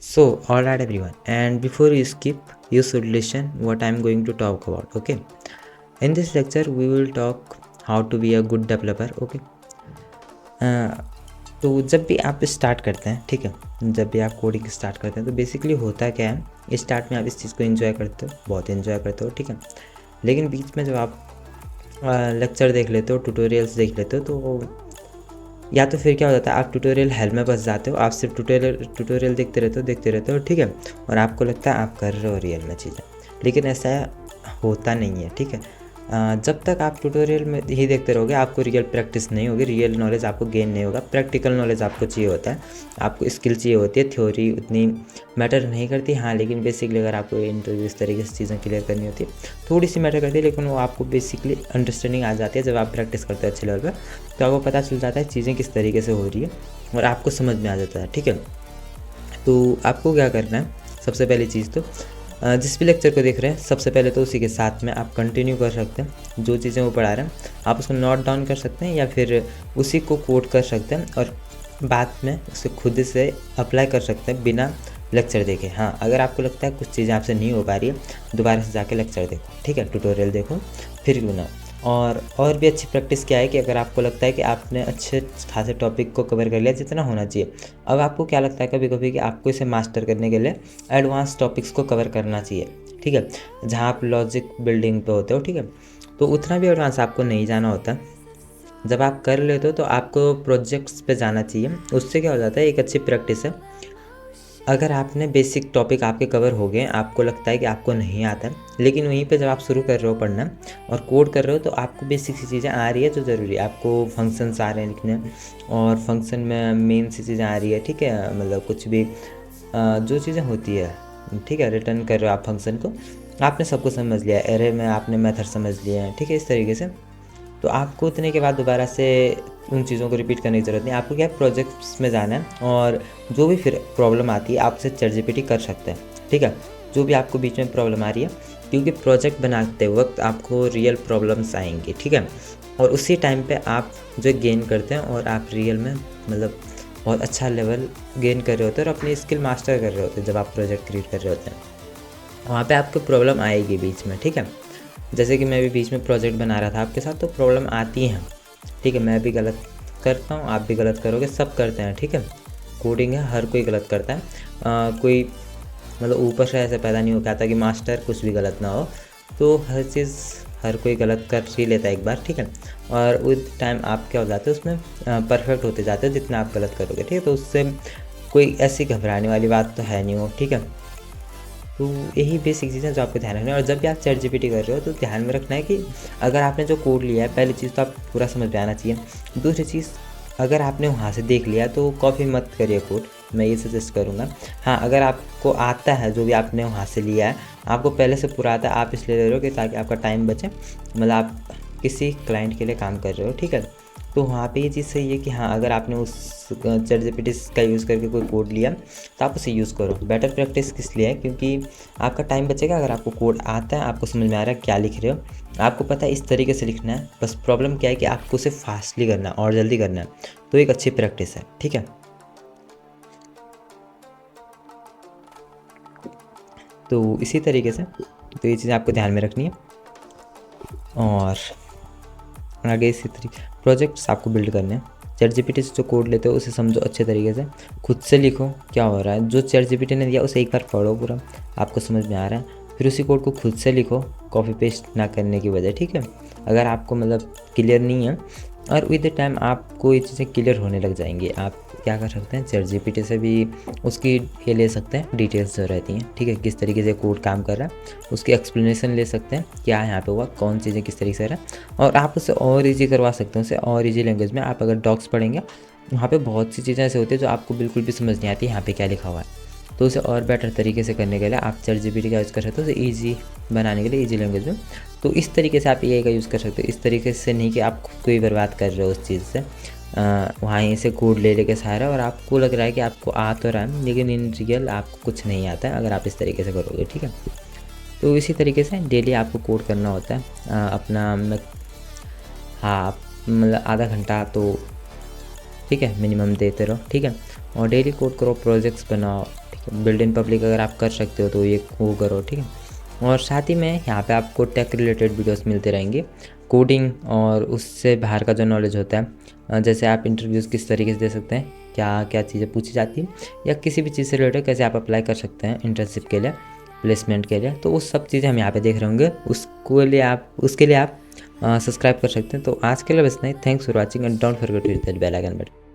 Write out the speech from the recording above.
So, alright everyone, and before you skip, you should listen what I am going to talk about. Okay, in this lecture we will talk how to be a good developer. Okay, तो जब भी आप start करते हैं, ठीक है, जब भी आप कोडिंग स्टार्ट करते हैं तो बेसिकली होता क्या है, स्टार्ट में आप इस चीज़ को एंजॉय करते हो, बहुत एंजॉय करते हो, ठीक है। लेकिन बीच में जब आप लेक्चर देख लेते हो, ट्यूटोरियल्स देख लेते हो, तो या तो फिर क्या हो जाता है, आप ट्यूटोरियल हेल में फंस जाते हो, आप सिर्फ ट्यूटोरियल देखते रहते हो, ठीक है, और आपको लगता है आप कर रहे हो रियल में चीज़ें, लेकिन ऐसा होता नहीं है, ठीक है। जब तक आप ट्यूटोरियल में ही देखते रहोगे आपको रियल प्रैक्टिस नहीं होगी, रियल नॉलेज आपको गेन नहीं होगा, प्रैक्टिकल नॉलेज आपको चाहिए होता है, आपको स्किल चाहिए होती है, थ्योरी उतनी मैटर नहीं करती, हाँ, लेकिन बेसिकली अगर आपको इंटरव्यू इस तरीके से चीज़ें क्लियर करनी होती है थोड़ी सी मैटर करती है, लेकिन वो आपको बेसिकली अंडरस्टैंडिंग आ जाती है जब आप प्रैक्टिस करते हो अच्छे लेवल पर, तो आपको पता चल जाता है चीज़ें किस तरीके से हो रही है और आपको समझ में आ जाता है, ठीक है। तो आपको क्या करना है, सबसे पहली चीज़ तो जिस भी लेक्चर को देख रहे हैं सबसे पहले तो उसी के साथ में आप कंटिन्यू कर सकते हैं, जो चीज़ें वो पढ़ा रहे हैं आप उसको नोट डाउन कर सकते हैं या फिर उसी को कोट कर सकते हैं और बाद में उसे खुद से अप्लाई कर सकते हैं बिना लेक्चर देखे। हाँ, अगर आपको लगता है कुछ चीज़ें आपसे नहीं हो पा रही है, दोबारा से जाके लेक्चर देखो, ठीक है, ट्यूटोरियल देखो, फिर क्यों ना। और भी अच्छी प्रैक्टिस क्या है कि अगर आपको लगता है कि आपने अच्छे खासे टॉपिक को कवर कर लिया जितना होना चाहिए, अब आपको क्या लगता है कभी कभी कि आपको इसे मास्टर करने के लिए एडवांस टॉपिक्स को कवर करना चाहिए, ठीक है, जहाँ आप लॉजिक बिल्डिंग पे होते हो, ठीक है, तो उतना भी एडवांस आपको नहीं जाना होता। जब आप कर लेते हो तो आपको प्रोजेक्ट्स पे जाना चाहिए, उससे क्या हो जाता है, एक अच्छी प्रैक्टिस है। अगर आपने बेसिक टॉपिक आपके कवर हो गए, आपको लगता है कि आपको नहीं आता है, लेकिन वहीं पे जब आप शुरू कर रहे हो पढ़ना और कोड कर रहे हो तो आपको बेसिक सी चीज़ें आ रही है जो ज़रूरी है, आपको फंक्शंस आ रहे हैं लिखने और फंक्शन में मेन सी चीज़ें आ रही है, ठीक है, मतलब कुछ भी जो चीज़ें होती है, ठीक है, रिटर्न कर रहे हो आप फंक्शन को, आपने सबको समझ लिया, एरे में आपने मेथड समझ लिए हैं, ठीक है, इस तरीके से। तो आपको उतने के बाद दोबारा से उन चीज़ों को रिपीट करने की ज़रूरत नहीं, आपको क्या है, प्रोजेक्ट्स में जाना है और जो भी फिर प्रॉब्लम आती है आप उसे चैटजीपीटी कर सकते हैं, ठीक है, जो भी आपको बीच में प्रॉब्लम आ रही है, क्योंकि प्रोजेक्ट बनाते वक्त आपको रियल प्रॉब्लम्स आएंगी, ठीक है, और उसी टाइम पे आप जो गेन करते हैं और आप रियल में मतलब बहुत अच्छा लेवल गेन कर रहे होते हैं और अपनी स्किल मास्टर कर रहे होते हैं। जब आप प्रोजेक्ट क्रिएट कर रहे होते हैं वहाँ पे आपको प्रॉब्लम आएगी बीच में, ठीक है, जैसे कि मैं भी बीच में प्रोजेक्ट बना रहा था आपके साथ, तो प्रॉब्लम आती हैं, ठीक है, मैं भी गलत करता हूँ, आप भी गलत करोगे, सब करते हैं, ठीक है, कोडिंग है, हर कोई गलत करता है, कोई मतलब ऊपर से ऐसे पैदा नहीं हो पाता कि मास्टर कुछ भी गलत ना हो, तो हर चीज़ हर कोई गलत कर ही लेता है एक बार, ठीक है, और विद टाइम आप क्या हो जाते हो उसमें परफेक्ट होते जाते हो जितना आप गलत करोगे, ठीक है, तो उससे कोई ऐसी घबराने वाली बात तो है नहीं हो, ठीक है। तो यही बेसिक चीज़ें जो आपको ध्यान रखना है, और जब भी आप चैट जीपीटी कर रहे हो तो ध्यान में रखना है कि अगर आपने जो कोड लिया है, पहली चीज़ तो आप पूरा समझ में आना चाहिए, दूसरी चीज़ अगर आपने वहाँ से देख लिया तो कॉपी मत करिए कोड, मैं ये सजेस्ट करूँगा। हाँ, अगर आपको आता है जो भी आपने वहाँ से लिया है, आपको पहले से पूरा आता है, आप इसलिए ले रहे हो कि ताकि आपका टाइम बचे, मतलब आप किसी क्लाइंट के लिए काम कर रहे हो, ठीक है, तो वहाँ पे ये चीज़ सही है कि हाँ, अगर आपने उस चैट जीपीटी का यूज़ करके कोई कोड लिया तो आप उसे यूज़ करो। बेटर प्रैक्टिस किस लिए है, क्योंकि आपका टाइम बचेगा, अगर आपको कोड आता है, आपको समझ में आ रहा है क्या लिख रहे हो, आपको पता है इस तरीके से लिखना है, बस प्रॉब्लम क्या है कि आपको उसे फास्टली करना है और जल्दी करना है, तो एक अच्छी प्रैक्टिस है, ठीक है। तो इसी तरीके से तो ये चीज़ें आपको ध्यान में रखनी है, और आगे इसी तरीके प्रोजेक्ट्स आपको बिल्ड करने हैं। चैट जीपीटी से जो कोड लेते हो उसे समझो अच्छे तरीके से, खुद से लिखो क्या हो रहा है, जो चैट जीपीटी ने दिया उसे एक बार पढ़ो पूरा, आपको समझ में आ रहा है, फिर उसी कोड को खुद से लिखो, कॉपी पेस्ट ना करने की वजह, ठीक है, अगर आपको मतलब क्लियर नहीं है, और विद द टाइम आपको ये चीज़ें क्लियर होने लग जाएंगी। आप क्या कर सकते हैं, चैट जीपीटी से भी उसकी ये ले सकते हैं, डिटेल्स जो रहती हैं, ठीक है, किस तरीके से कोड काम कर रहा है, उसकी एक्सप्लेनेशन ले सकते हैं, क्या यहाँ पे हुआ, कौन चीज़ें किस तरीके से हो रहा है, और आप उसे और ईजी करवा सकते हैं, उसे और ईजी लैंग्वेज में। आप अगर डॉक्स पढ़ेंगे वहाँ पे बहुत सी चीज़ें ऐसे होती है जो आपको बिल्कुल भी समझ नहीं आती यहाँ पे क्या लिखा हुआ है, तो उसे और बेटर तरीके से करने के लिए आप चैट जीपीटी का यूज़ कर सकते हो, उसे ईजी बनाने के लिए, ईजी लैंग्वेज में। तो इस तरीके से आप एआई का यूज़ कर सकते हो, इस तरीके से नहीं कि आप खुद को ही बर्बाद कर रहे हो उस चीज़ से, वहाँ यहीं से कोड ले लेके सारा, और आपको लग रहा है कि आपको आ तो रहा है लेकिन इन रियल आपको कुछ नहीं आता है अगर आप इस तरीके से करोगे, ठीक है। तो इसी तरीके से डेली आपको कोड करना होता है, अपना हाँ, मतलब आधा घंटा तो ठीक है मिनिमम देते रहो, ठीक है, और डेली कोड करो, प्रोजेक्ट्स बनाओ, ठीक बिल्ड इन पब्लिक अगर आप कर सकते हो तो ये वो करो, ठीक है। और साथ ही में यहाँ पे आपको टेक रिलेटेड वीडियोस मिलते रहेंगे, कोडिंग और उससे बाहर का जो नॉलेज होता है, जैसे आप इंटरव्यूज़ किस तरीके से दे सकते हैं, क्या क्या चीज़ें पूछी जाती हैं, या किसी भी चीज़ से रिलेटेड कैसे आप अप्लाई कर सकते हैं इंटर्नशिप के लिए, प्लेसमेंट के लिए, तो उस सब चीज़ें हम यहाँ पे देख रहे होंगे। उसके लिए आप सब्सक्राइब कर सकते हैं। तो आज के लिए बस नहीं, thanks for watching and don't forget to hit that bell icon button.